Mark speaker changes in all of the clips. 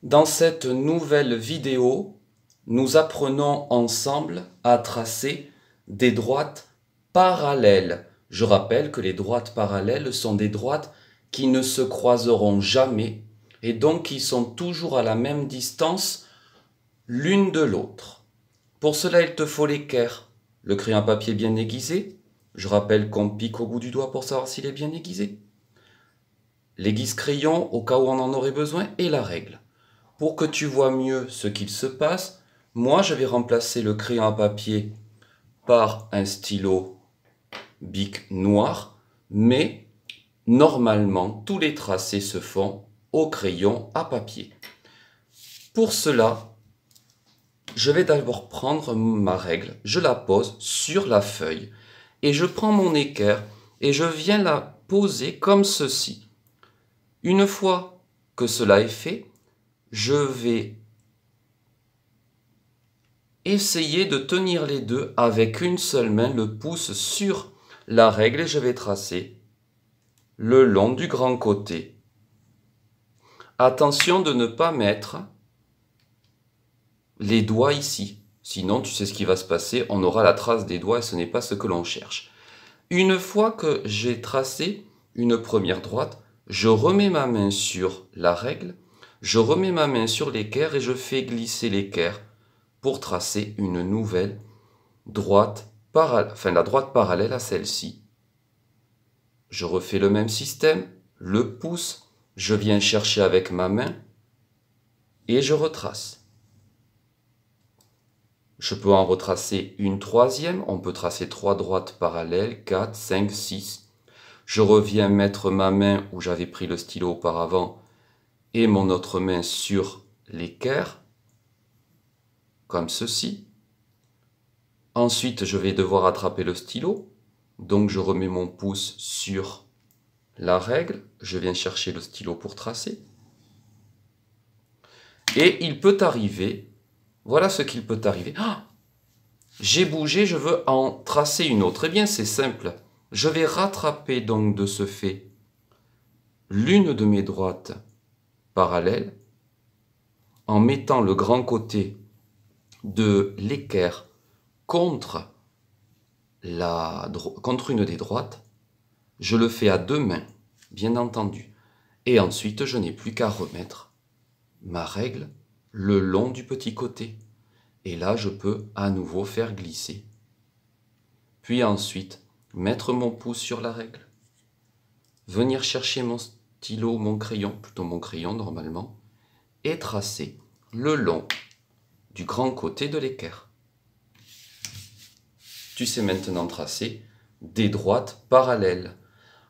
Speaker 1: Dans cette nouvelle vidéo, nous apprenons ensemble à tracer des droites parallèles. Je rappelle que les droites parallèles sont des droites qui ne se croiseront jamais et donc qui sont toujours à la même distance l'une de l'autre. Pour cela, il te faut l'équerre, le crayon à papier bien aiguisé. Je rappelle qu'on pique au bout du doigt pour savoir s'il est bien aiguisé. L'aiguise-crayon au cas où on en aurait besoin et la règle. Pour que tu vois mieux ce qu'il se passe, moi je vais remplacer le crayon à papier par un stylo bic noir, mais normalement tous les tracés se font au crayon à papier. Pour cela, je vais d'abord prendre ma règle, je la pose sur la feuille et je prends mon équerre et je viens la poser comme ceci. Une fois que cela est fait, je vais essayer de tenir les deux avec une seule main, le pouce sur la règle, et je vais tracer le long du grand côté. Attention de ne pas mettre les doigts ici, sinon tu sais ce qui va se passer, on aura la trace des doigts et ce n'est pas ce que l'on cherche. Une fois que j'ai tracé une première droite, je remets ma main sur la règle, je remets ma main sur l'équerre et je fais glisser l'équerre pour tracer une nouvelle droite, la droite parallèle à celle-ci. Je refais le même système, le pouce, je viens chercher avec ma main et je retrace. Je peux en retracer une troisième, on peut tracer 3 droites parallèles, 4, 5, 6. Je reviens mettre ma main où j'avais pris le stylo auparavant et mon autre main sur l'équerre, comme ceci. Ensuite, je vais devoir attraper le stylo, donc je remets mon pouce sur la règle, je viens chercher le stylo pour tracer. Et il peut arriver, voilà ce qu'il peut arriver. Ah, j'ai bougé, je veux en tracer une autre. Eh bien, c'est simple. Je vais rattraper donc de ce fait l'une de mes droites parallèles en mettant le grand côté de l'équerre contre une des droites. Je le fais à deux mains, bien entendu. Et ensuite, je n'ai plus qu'à remettre ma règle le long du petit côté. Et là, je peux à nouveau faire glisser. Puis ensuite, mettre mon pouce sur la règle. Venir chercher mon stylo, mon crayon, plutôt mon crayon normalement, et tracer le long du grand côté de l'équerre. Tu sais maintenant tracer des droites parallèles.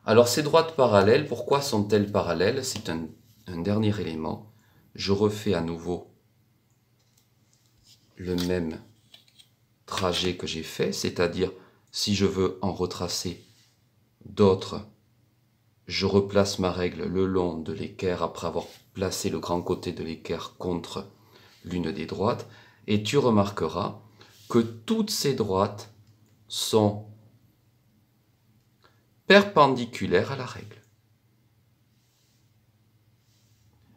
Speaker 1: Alors ces droites parallèles, pourquoi sont-elles parallèles? C'est un dernier élément. Je refais à nouveau le même trajet que j'ai fait, c'est-à-dire si je veux en retracer d'autres, je replace ma règle le long de l'équerre après avoir placé le grand côté de l'équerre contre l'une des droites, et tu remarqueras que toutes ces droites sont perpendiculaires à la règle.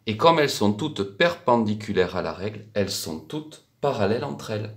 Speaker 1: Et comme elles sont toutes perpendiculaires à la règle, elles sont toutes parallèles entre elles.